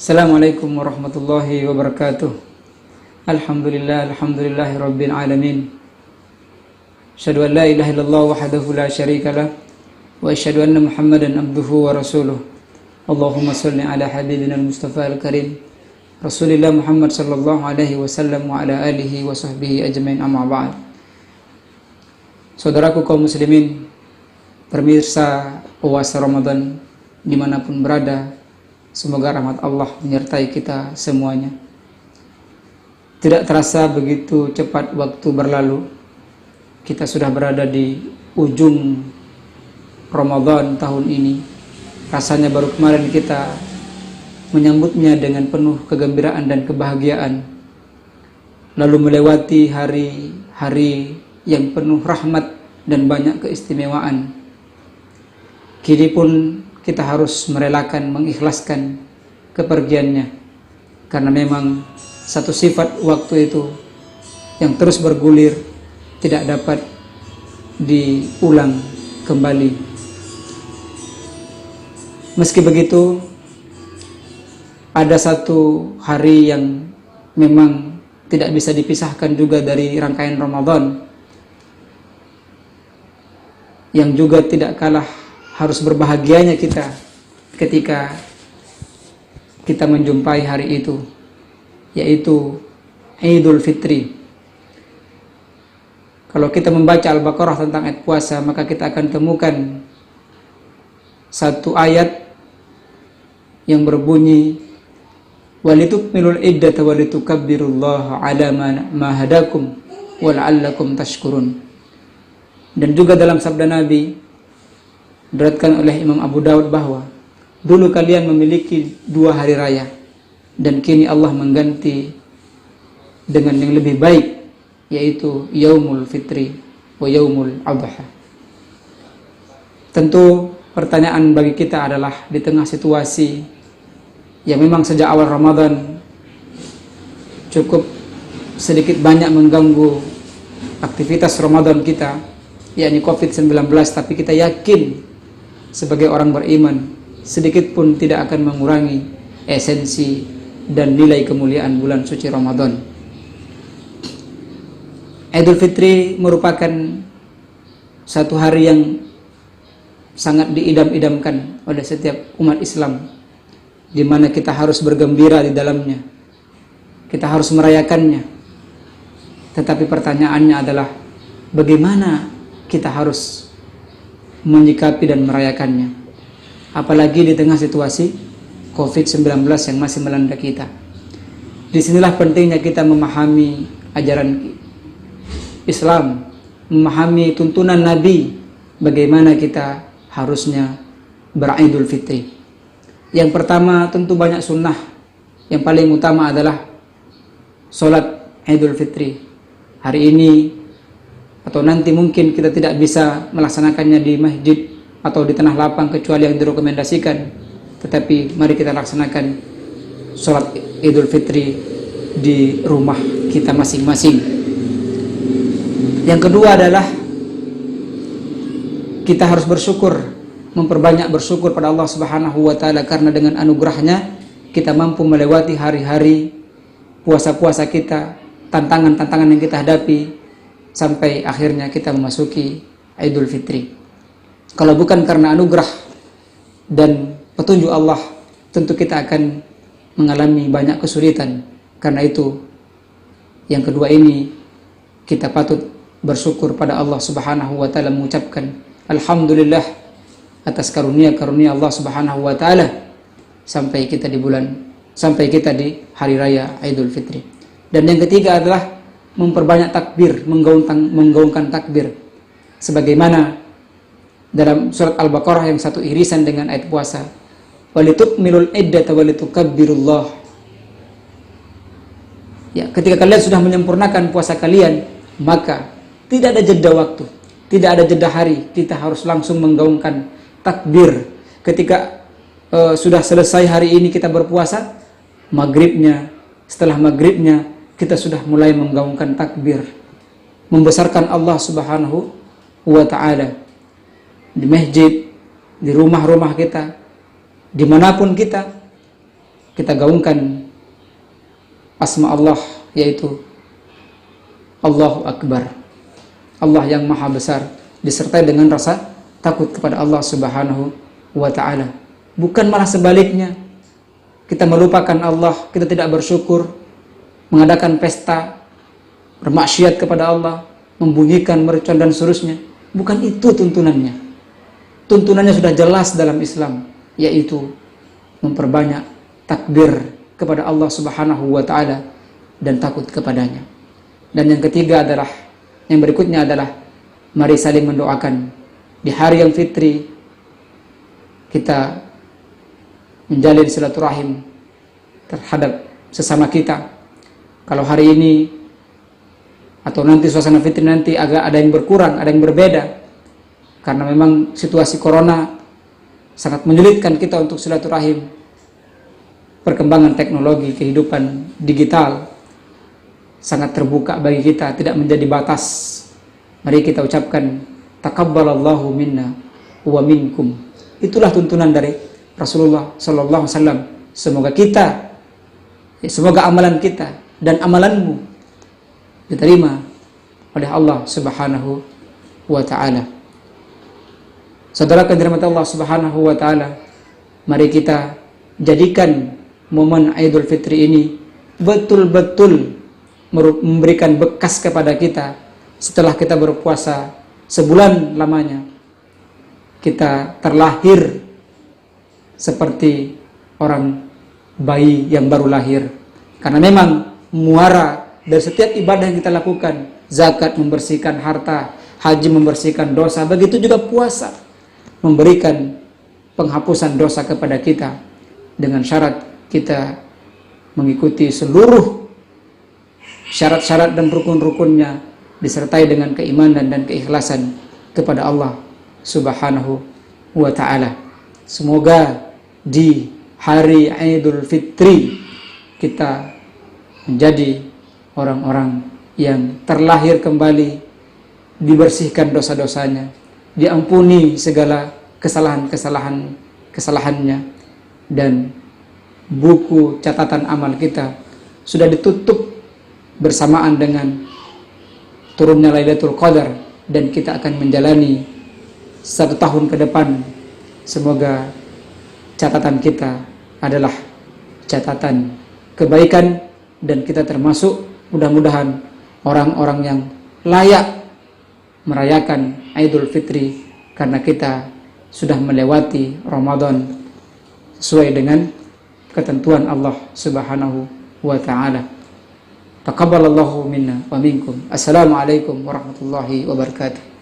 Assalamualaikum warahmatullahi wabarakatuh. Alhamdulillahi rabbil alamin. Asyhadu an la ilaha illallah wahdahu la syarikalah wa asyhadu anna Muhammadan abduhu wa rasuluh. Allahumma shalli ala habibina al-Mustafa al-Karim Rasulillah Muhammad sallallahu alaihi wasallam wa ala alihi wa sahbihi ajmain, amma ba'd. Saudaraku kaum muslimin, pemirsa puasa Ramadan dimanapun berada, semoga rahmat Allah menyertai kita semuanya. Tidak terasa begitu cepat waktu berlalu. Kita sudah berada di ujung Ramadan tahun ini. Rasanya baru kemarin kita menyambutnya dengan penuh kegembiraan dan kebahagiaan, lalu melewati hari-hari yang penuh rahmat dan banyak keistimewaan. Kini pun kita harus merelakan, mengikhlaskan kepergiannya, karena memang satu sifat waktu itu yang terus bergulir tidak dapat diulang kembali. Meski begitu, ada satu hari yang memang tidak bisa dipisahkan juga dari rangkaian Ramadan, yang juga tidak kalah harus berbahagianya kita ketika kita menjumpai hari itu, yaitu Idul Fitri. Kalau kita membaca Al-Baqarah tentang ayat puasa, maka kita akan temukan satu ayat yang berbunyi walitukmilul iddata walitukabbirullaha ala ma hadakum wa la'allakum tashkurun. Dan juga dalam sabda Nabi diriwayatkan oleh Imam Abu Daud bahwa dulu kalian memiliki 2 hari raya dan kini Allah mengganti dengan yang lebih baik, yaitu Yaumul Fitri wa Yaumul Adha. Tentu pertanyaan bagi kita adalah, di tengah situasi yang memang sejak awal Ramadan cukup sedikit banyak mengganggu aktivitas Ramadan kita, yakni COVID-19, tapi kita yakin sebagai orang beriman sedikit pun tidak akan mengurangi esensi dan nilai kemuliaan bulan suci Ramadan. Idul Fitri merupakan satu hari yang sangat diidam-idamkan oleh setiap umat Islam, di mana kita harus bergembira di dalamnya, kita harus merayakannya. Tetapi pertanyaannya adalah, bagaimana kita harus menyikapi dan merayakannya, apalagi di tengah situasi COVID-19 yang masih melanda kita. Disinilah pentingnya kita memahami ajaran Islam, memahami tuntunan Nabi, bagaimana kita harusnya beridul fitri. Yang pertama tentu banyak sunnah. Yang paling utama adalah sholat Idul Fitri. Hari ini atau nanti mungkin kita tidak bisa melaksanakannya di masjid atau di tanah lapang kecuali yang direkomendasikan, tetapi mari kita laksanakan sholat Idul Fitri di rumah kita masing-masing. Yang kedua adalah kita harus bersyukur, memperbanyak bersyukur pada Allah Subhanahu wa taala, karena dengan anugerahnya kita mampu melewati hari-hari puasa-puasa kita, tantangan-tantangan yang kita hadapi, sampai akhirnya kita memasuki Idul Fitri. Kalau bukan karena anugerah dan petunjuk Allah, tentu kita akan mengalami banyak kesulitan. Karena itu, yang kedua ini kita patut bersyukur pada Allah Subhanahu wa taala, mengucapkan alhamdulillah atas karunia-karunia Allah Subhanahu wa taala sampai kita di hari raya Idul Fitri. Dan yang ketiga adalah memperbanyak takbir, menggaungkan takbir, sebagaimana dalam surat Al-Baqarah yang satu irisan dengan ayat puasa, walitukmilul iddata walitukabbirullah. Ya, ketika kalian sudah menyempurnakan puasa kalian, maka tidak ada jeda waktu, tidak ada jeda hari, kita harus langsung menggaungkan takbir. Ketika sudah selesai hari ini kita berpuasa, setelah maghribnya kita sudah mulai menggaungkan takbir, membesarkan Allah Subhanahu wa ta'ala di masjid, di rumah-rumah kita, dimanapun kita, kita gaungkan asma Allah, yaitu Allahu Akbar, Allah yang maha besar, disertai dengan rasa takut kepada Allah Subhanahu wa ta'ala. Bukan malah sebaliknya, kita melupakan Allah, kita tidak bersyukur, mengadakan pesta, bermaksiat kepada Allah, membunyikan mercon dan seterusnya. Bukan itu tuntunannya. Tuntunannya sudah jelas dalam Islam, yaitu memperbanyak takbir kepada Allah Subhanahu wa ta'ala dan takut kepadanya. Dan yang ketiga adalah, yang berikutnya adalah, mari saling mendoakan. Di hari yang fitri, kita menjalin silaturahim terhadap sesama kita. Kalau hari ini atau nanti suasana fitri nanti agak ada yang berkurang, ada yang berbeda, karena memang situasi corona sangat menyulitkan kita untuk silaturahim. Perkembangan teknologi, kehidupan digital sangat terbuka bagi kita, tidak menjadi batas. Mari kita ucapkan taqabbalallahu minna wa minkum. Itulah tuntunan dari Rasulullah sallallahu alaihi wasallam. Semoga amalan kita dan amalanmu diterima oleh Allah Subhanahu wa ta'ala. Saudara yang dirahmati Allah Subhanahu wa ta'ala, mari kita jadikan momen Idul Fitri ini betul-betul memberikan bekas kepada kita. Setelah kita berpuasa sebulan lamanya, kita terlahir seperti orang bayi yang baru lahir. Karena memang muara dari setiap ibadah yang kita lakukan, zakat membersihkan harta, haji membersihkan dosa, begitu juga puasa memberikan penghapusan dosa kepada kita, dengan syarat kita mengikuti seluruh syarat-syarat dan rukun-rukunnya, disertai dengan keimanan dan keikhlasan kepada Allah Subhanahu wa ta'ala. Semoga di hari Idul Fitri kita menjadi orang-orang yang terlahir kembali, dibersihkan dosa-dosanya, diampuni segala kesalahannya, dan buku catatan amal kita sudah ditutup bersamaan dengan turunnya Lailatul Qadar, dan kita akan menjalani 1 tahun ke depan. Semoga catatan kita adalah catatan kebaikan, dan kita termasuk mudah-mudahan orang-orang yang layak merayakan Idul Fitri, karena kita sudah melewati Ramadan sesuai dengan ketentuan Allah Subhanahu wa ta'ala. Taqabbalallahu minna wa minkum. Assalamualaikum warahmatullahi wabarakatuh.